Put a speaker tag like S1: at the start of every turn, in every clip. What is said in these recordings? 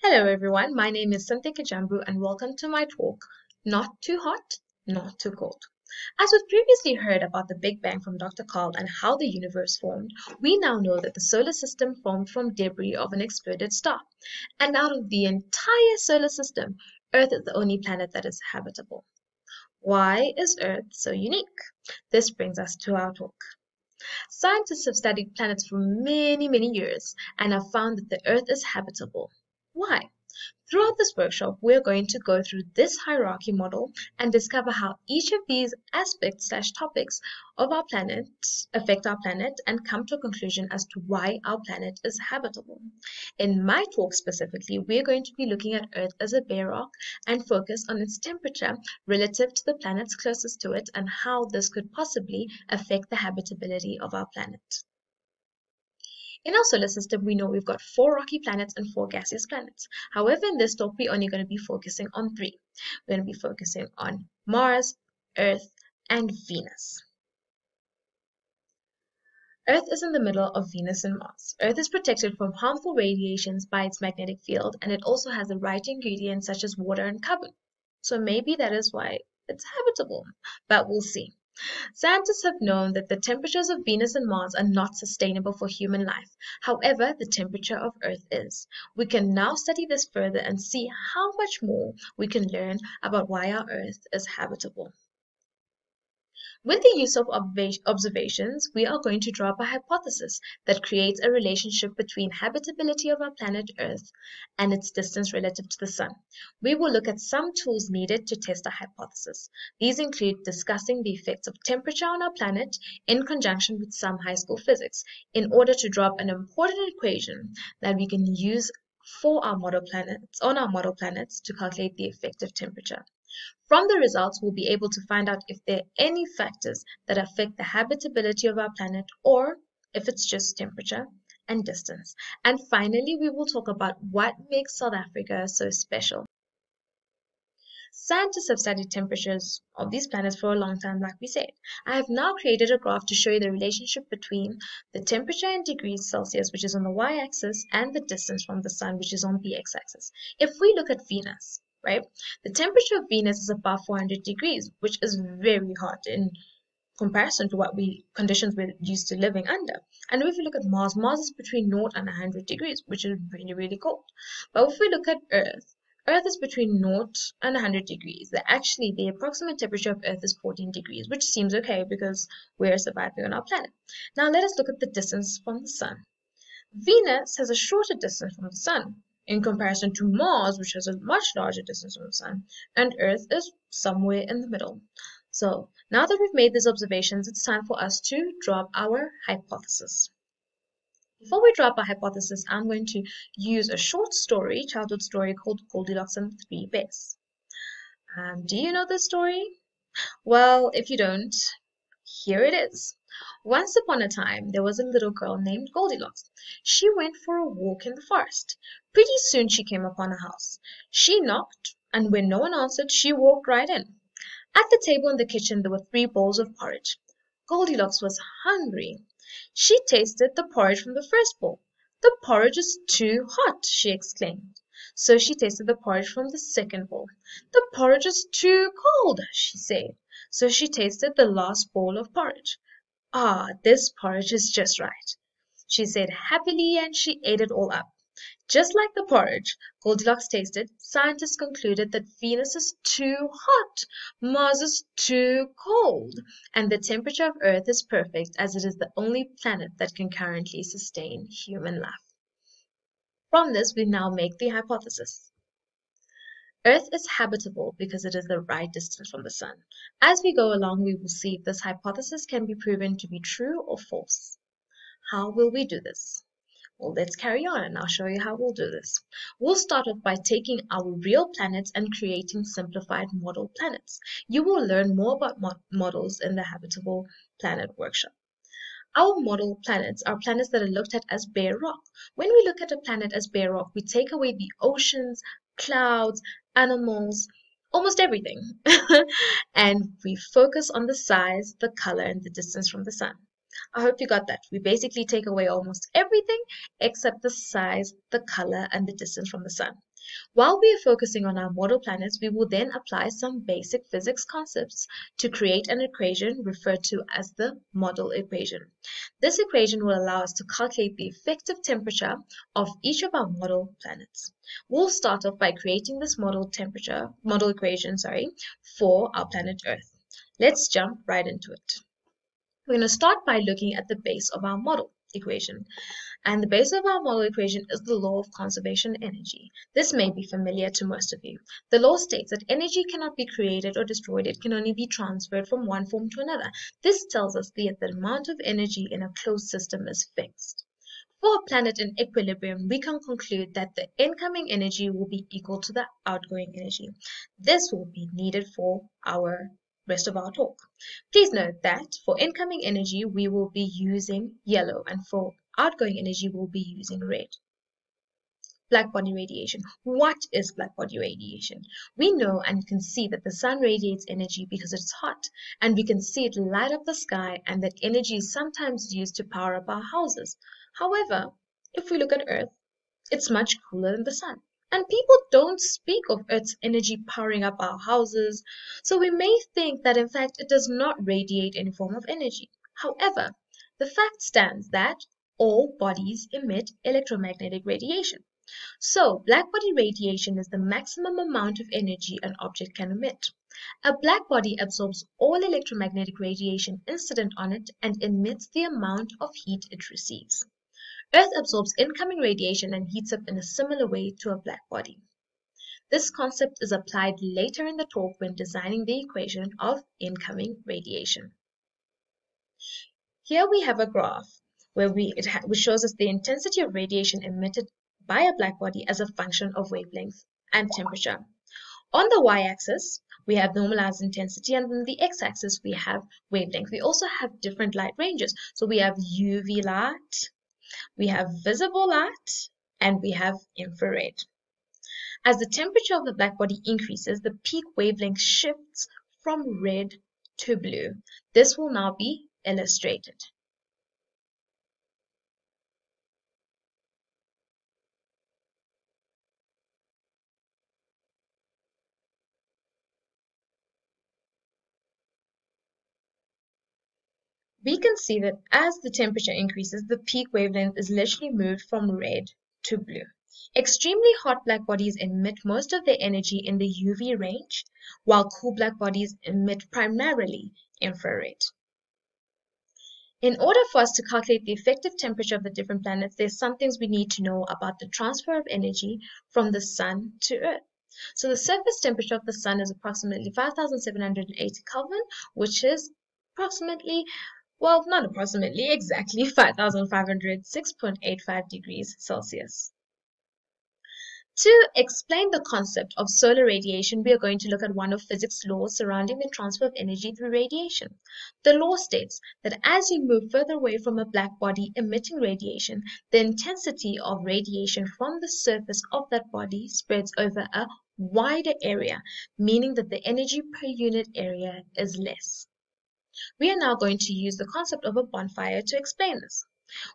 S1: Hello everyone, my name is Cynthia and welcome to my talk, Not Too Hot, Not Too Cold. As we've previously heard about the Big Bang from Dr. Carl and how the universe formed, we now know that the solar system formed from debris of an exploded star. And out of the entire solar system, Earth is the only planet that is habitable. Why is Earth so unique? This brings us to our talk. Scientists have studied planets for many years and have found that the Earth is habitable. Why? Throughout this workshop, we're going to go through this hierarchy model and discover how each of these aspects/topics of our planet affect our planet and come to a conclusion as to why our planet is habitable. In my talk specifically, we're going to be looking at Earth as a bare rock and focus on its temperature relative to the planets closest to it and how this could possibly affect the habitability of our planet. In our solar system, we know we've got 4 rocky planets and 4 gaseous planets. However, in this talk, we're only going to be focusing on 3. We're going to be focusing on Mars, Earth, and Venus. Earth is in the middle of Venus and Mars. Earth is protected from harmful radiations by its magnetic field, and it also has the right ingredients such as water and carbon. So maybe that is why it's habitable, but we'll see. Scientists have known that the temperatures of Venus and Mars are not sustainable for human life. However, the temperature of Earth is. We can now study this further and see how much more we can learn about why our Earth is habitable. With the use of observations, we are going to draw up a hypothesis that creates a relationship between habitability of our planet Earth and its distance relative to the Sun. We will look at some tools needed to test our hypothesis. These include discussing the effects of temperature on our planet in conjunction with some high school physics in order to draw up an important equation that we can use for our model planets to calculate the effective temperature. From the results, we'll be able to find out if there are any factors that affect the habitability of our planet or if it's just temperature and distance. And finally, we will talk about what makes South Africa so special. Scientists have studied temperatures of these planets for a long time, like we said. I have now created a graph to show you the relationship between the temperature in degrees Celsius, which is on the y-axis, and the distance from the Sun, which is on the x-axis. If we look at Venus, right? The temperature of Venus is above 400 degrees, which is very hot in comparison to what conditions we're used to living under. And if we look at Mars, Mars is between 0 and 100 degrees, which is really cold. But if we look at Earth, Earth is between 0 and 100 degrees. The approximate temperature of Earth is 14 degrees, which seems okay because we're surviving on our planet. Now let us look at the distance from the Sun. Venus has a shorter distance from the Sun in comparison to Mars, which has a much larger distance from the Sun, and Earth is somewhere in the middle. So now that we've made these observations, it's time for us to draw up our hypothesis. Before we draw up our hypothesis, I'm going to use a short childhood story called Goldilocks and the 3 Bears. Do you know this story? Well, if you don't, here it is. Once upon a time, there was a little girl named Goldilocks. She went for a walk in the forest. Pretty soon she came upon a house. She knocked, and when no one answered, she walked right in. At the table in the kitchen, there were 3 bowls of porridge. Goldilocks was hungry. She tasted the porridge from the first bowl. "The porridge is too hot," she exclaimed. So she tasted the porridge from the second bowl. "The porridge is too cold," she said. So she tasted the last bowl of porridge. "Ah, this porridge is just right," she said happily, and she ate it all up. Just like the porridge Goldilocks tasted, scientists concluded that Venus is too hot, Mars is too cold, and the temperature of Earth is perfect as it is the only planet that can currently sustain human life. From this, we now make the hypothesis. Earth is habitable because it is the right distance from the Sun. As we go along, we will see if this hypothesis can be proven to be true or false. How will we do this? Well, let's carry on and I'll show you how we'll do this. We'll start off by taking our real planets and creating simplified model planets. You will learn more about models in the Habitable Planet workshop. Our model planets are planets that are looked at as bare rock. When we look at a planet as bare rock, we take away the oceans, clouds, animals, almost everything. And we focus on the size, the color, and the distance from the Sun. I hope you got that. We basically take away almost everything except the size, the color, and the distance from the Sun. While we are focusing on our model planets, we will then apply some basic physics concepts to create an equation referred to as the model equation. This equation will allow us to calculate the effective temperature of each of our model planets. We'll start off by creating this model equation, for our planet Earth. Let's jump right into it. We're going to start by looking at the base of our model equation. And the base of our model equation is the law of conservation energy. This may be familiar to most of you. The law states that energy cannot be created or destroyed. It can only be transferred from one form to another. This tells us that the amount of energy in a closed system is fixed. For a planet in equilibrium, we can conclude that the incoming energy will be equal to the outgoing energy. This will be needed for our rest of our talk. Please note that for incoming energy, we will be using yellow, and for outgoing energy, we'll be using red. Blackbody radiation. What is blackbody radiation? We know and can see that the sun radiates energy because it's hot, and we can see it light up the sky, and that energy is sometimes used to power up our houses. However, if we look at Earth, it's much cooler than the sun. And people don't speak of Earth's energy powering up our houses, so we may think that in fact it does not radiate any form of energy. However, the fact stands that all bodies emit electromagnetic radiation. So, blackbody radiation is the maximum amount of energy an object can emit. A blackbody absorbs all electromagnetic radiation incident on it and emits the amount of heat it receives. Earth absorbs incoming radiation and heats up in a similar way to a blackbody. This concept is applied later in the talk when designing the equation of incoming radiation. Here we have a graph which shows us the intensity of radiation emitted by a blackbody as a function of wavelength and temperature. On the y-axis, we have normalized intensity, and on the x-axis, we have wavelength. We also have different light ranges. So we have UV light, we have visible light, and we have infrared. As the temperature of the blackbody increases, the peak wavelength shifts from red to blue. This will now be illustrated. We can see that as the temperature increases, the peak wavelength is literally moved from red to blue. Extremely hot blackbodies emit most of their energy in the UV range, while cool blackbodies emit primarily infrared. In order for us to calculate the effective temperature of the different planets, there's some things we need to know about the transfer of energy from the sun to Earth. So the surface temperature of the sun is approximately 5,780 Kelvin, which is approximately, well, not approximately, exactly 5,506.85 degrees Celsius. To explain the concept of solar radiation, we are going to look at one of physics' laws surrounding the transfer of energy through radiation. The law states that as you move further away from a black body emitting radiation, the intensity of radiation from the surface of that body spreads over a wider area, meaning that the energy per unit area is less. We are now going to use the concept of a bonfire to explain this.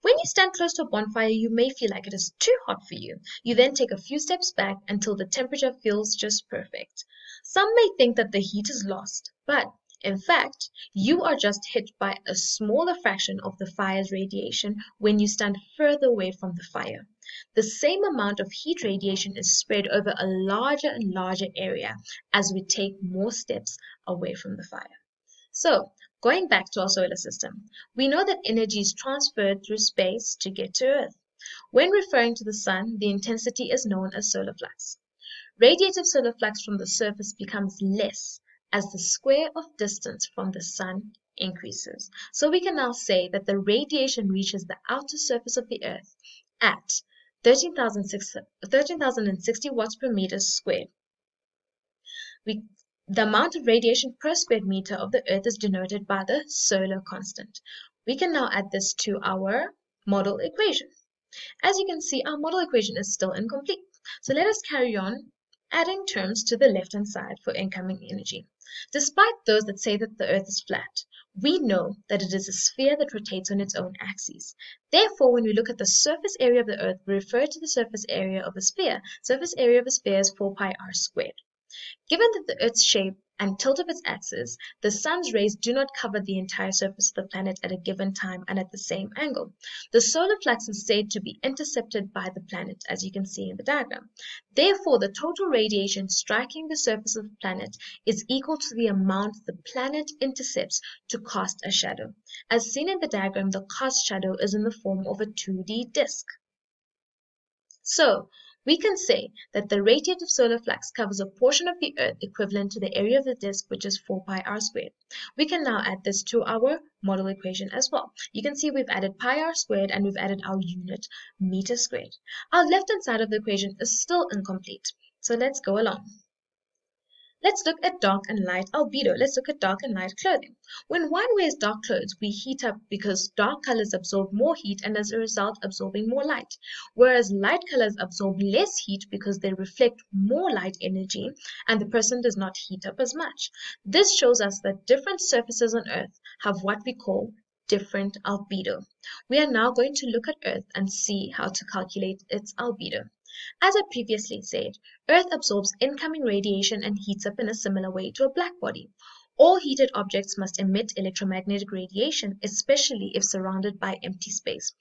S1: When you stand close to a bonfire, you may feel like it is too hot for you. You then take a few steps back until the temperature feels just perfect. Some may think that the heat is lost, but in fact, you are just hit by a smaller fraction of the fire's radiation when you stand further away from the fire. The same amount of heat radiation is spread over a larger and larger area as we take more steps away from the fire. So, going back to our solar system, we know that energy is transferred through space to get to Earth. When referring to the sun, the intensity is known as solar flux. Radiative solar flux from the surface becomes less as the square of distance from the sun increases. So we can now say that the radiation reaches the outer surface of the Earth at 13,060 watts per meter squared. The amount of radiation per square meter of the Earth is denoted by the solar constant. We can now add this to our model equation. As you can see, our model equation is still incomplete. So let us carry on adding terms to the left-hand side for incoming energy. Despite those that say that the Earth is flat, We know that it is a sphere that rotates on its own axis. Therefore, when we look at the surface area of the Earth, we refer to the surface area of a sphere. Surface area of a sphere is 4 pi r squared. Given that the Earth's shape and tilt of its axis, the sun's rays do not cover the entire surface of the planet at a given time and at the same angle. The solar flux is said to be intercepted by the planet, as you can see in the diagram. Therefore, the total radiation striking the surface of the planet is equal to the amount the planet intercepts to cast a shadow. As seen in the diagram, the cast shadow is in the form of a 2D disk. So, we can say that the radiative solar flux covers a portion of the Earth equivalent to the area of the disk, which is 4 pi r squared. We can now add this to our model equation as well. You can see we've added pi r squared and we've added our unit meter squared. Our left-hand side of the equation is still incomplete. So let's go along. Let's look at dark and light albedo. Let's look at dark and light clothing. When one wears dark clothes, we heat up because dark colors absorb more heat and as a result absorbing more light, whereas light colors absorb less heat because they reflect more light energy and the person does not heat up as much. This shows us that different surfaces on Earth have what we call different albedo. We are now going to look at Earth and see how to calculate its albedo. As I previously said, Earth absorbs incoming radiation and heats up in a similar way to a black body. All heated objects must emit electromagnetic radiation, especially if surrounded by empty space.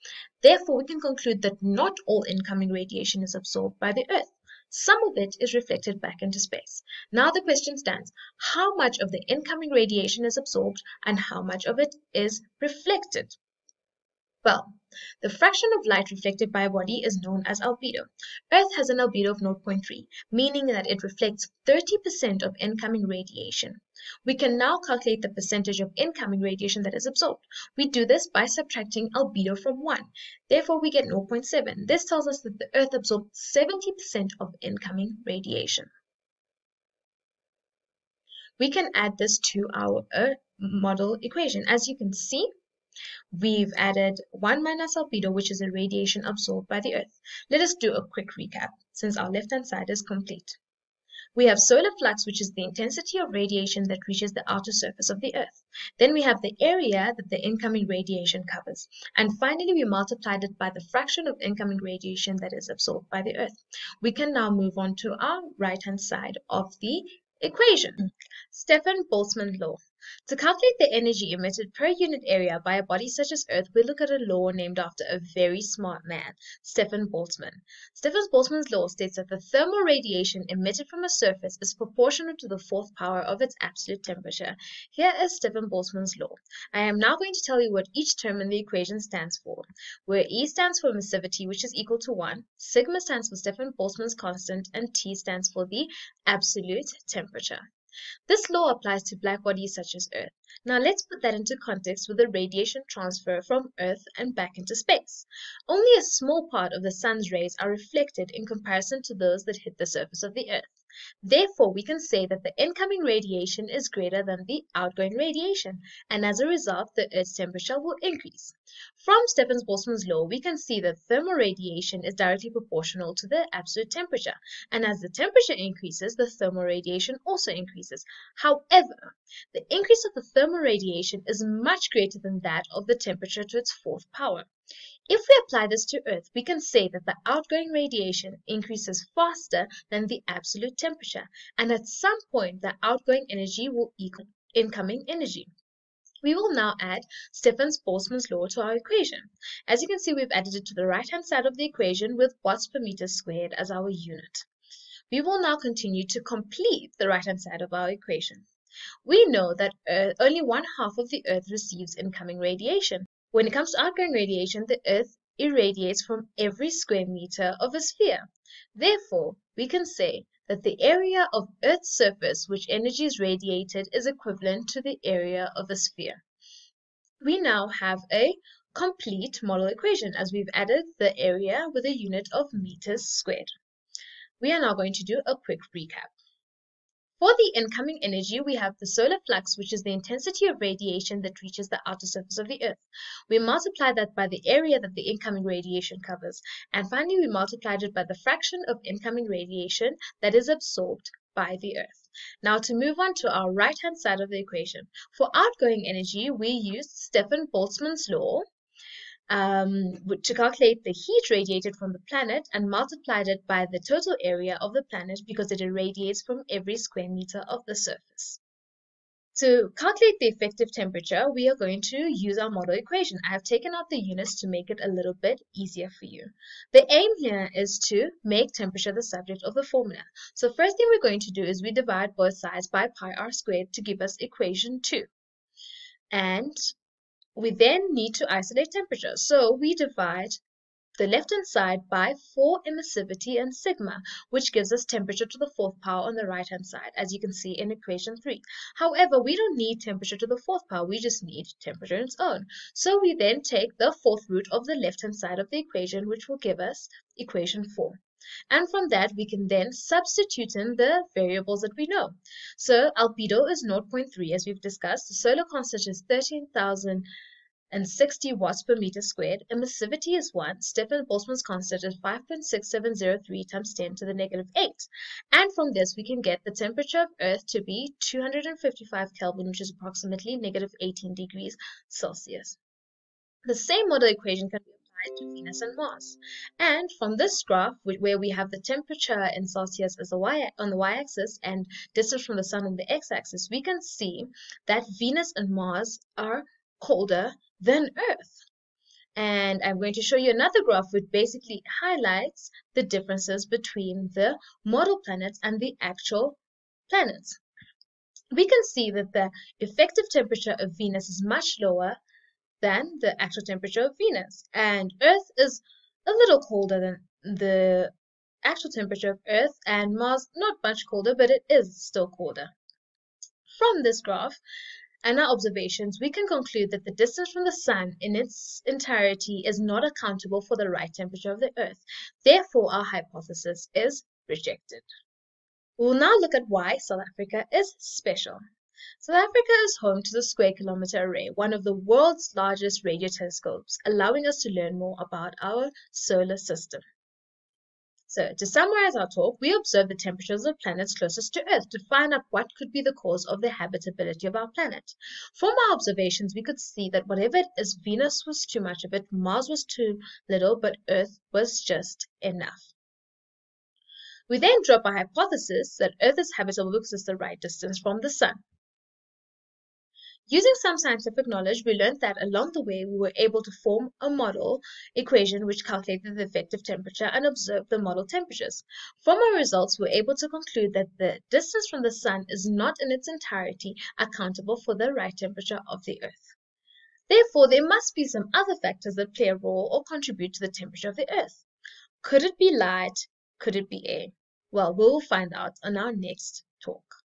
S1: Therefore, we can conclude that not all incoming radiation is absorbed by the Earth. Some of it is reflected back into space. Now the question stands, how much of the incoming radiation is absorbed and how much of it is reflected? Well, the fraction of light reflected by a body is known as albedo. Earth has an albedo of 0.3, meaning that it reflects 30% of incoming radiation. We can now calculate the percentage of incoming radiation that is absorbed. We do this by subtracting albedo from 1. Therefore, we get 0.7. This tells us that the Earth absorbed 70% of incoming radiation. We can add this to our model equation. As you can see, we've added 1 minus albedo, which is the radiation absorbed by the Earth. Let us do a quick recap, since our left-hand side is complete. We have solar flux, which is the intensity of radiation that reaches the outer surface of the Earth. Then we have the area that the incoming radiation covers. And finally, we multiplied it by the fraction of incoming radiation that is absorbed by the Earth. We can now move on to our right-hand side of the equation. Stefan-Boltzmann Law. To calculate the energy emitted per unit area by a body such as Earth, we look at a law named after a very smart man, Stefan-Boltzmann. Stefan-Boltzmann's law states that the thermal radiation emitted from a surface is proportional to the fourth power of its absolute temperature. Here is Stefan-Boltzmann's law. I am now going to tell you what each term in the equation stands for, where E stands for emissivity, which is equal to 1, sigma stands for Stefan-Boltzmann's constant, and T stands for the absolute temperature. This law applies to black bodies such as Earth. Now let's put that into context with the radiation transfer from Earth and back into space. Only a small part of the sun's rays are reflected in comparison to those that hit the surface of the Earth. Therefore, we can say that the incoming radiation is greater than the outgoing radiation, and as a result, the Earth's temperature will increase. From Stefan-Boltzmann's law, we can see that thermal radiation is directly proportional to the absolute temperature, and as the temperature increases, the thermal radiation also increases. However, the increase of the thermal radiation is much greater than that of the temperature to its fourth power. If we apply this to Earth, we can say that the outgoing radiation increases faster than the absolute temperature, and at some point the outgoing energy will equal incoming energy. We will now add Stefan-Boltzmann's law to our equation. As you can see, we've added it to the right-hand side of the equation with watts per meter squared as our unit. We will now continue to complete the right-hand side of our equation. We know that only 1/2 of the Earth receives incoming radiation. When it comes to outgoing radiation, the Earth irradiates from every square meter of a sphere. Therefore, we can say that the area of Earth's surface which energy is radiated is equivalent to the area of a sphere. We now have a complete model equation as we've added the area with a unit of meters squared. We are now going to do a quick recap. For the incoming energy, we have the solar flux, which is the intensity of radiation that reaches the outer surface of the Earth. We multiply that by the area that the incoming radiation covers. And finally, we multiplied it by the fraction of incoming radiation that is absorbed by the Earth. Now to move on to our right-hand side of the equation. For outgoing energy, we used Stefan-Boltzmann's law to calculate the heat radiated from the planet and multiplied it by the total area of the planet because it irradiates from every square meter of the surface. To calculate the effective temperature, we are going to use our model equation. I have taken out the units to make it a little bit easier for you. The aim here is to make temperature the subject of the formula. So first thing we're going to do is we divide both sides by pi r squared to give us equation 2. And we then need to isolate temperature. So we divide the left-hand side by 4 emissivity and sigma, which gives us temperature to the 4th power on the right-hand side, as you can see in equation 3. However, we don't need temperature to the 4th power, we just need temperature on its own. So we then take the 4th root of the left-hand side of the equation, which will give us equation 4. And from that, we can then substitute in the variables that we know. So albedo is 0.3, as we've discussed. The solar constant is 13,060 watts per meter squared. Emissivity is 1. Stefan-Boltzmann's constant is 5.6703 times 10 to the negative 8. And from this, we can get the temperature of Earth to be 255 Kelvin, which is approximately negative 18 degrees Celsius. The same model equation can be applied to Venus and Mars. And from this graph, where we have the temperature in Celsius as on the y-axis and distance from the sun on the x-axis, we can see that Venus and Mars are colder than Earth. And I'm going to show you another graph which basically highlights the differences between the model planets and the actual planets. We can see that the effective temperature of Venus is much lower than the actual temperature of Venus, and Earth is a little colder than the actual temperature of Earth, and Mars not much colder, but it is still colder. From this graph and our observations, we can conclude that the distance from the sun in its entirety is not accountable for the right temperature of the Earth. Therefore, our hypothesis is rejected. We will now look at why South Africa is special. South Africa is home to the Square Kilometre Array, one of the world's largest radio telescopes, allowing us to learn more about our solar system. So, to summarize our talk, we observed the temperatures of planets closest to Earth to find out what could be the cause of the habitability of our planet. From our observations, we could see that whatever it is, Venus was too much of it, Mars was too little, but Earth was just enough. We then drop our hypothesis that Earth is habitable because it's the right distance from the sun. Using some scientific knowledge, we learned that along the way we were able to form a model equation which calculated the effective temperature and observed the model temperatures. From our results, we were able to conclude that the distance from the sun is not in its entirety accountable for the right temperature of the Earth. Therefore, there must be some other factors that play a role or contribute to the temperature of the Earth. Could it be light? Could it be air? Well, we'll find out on our next talk.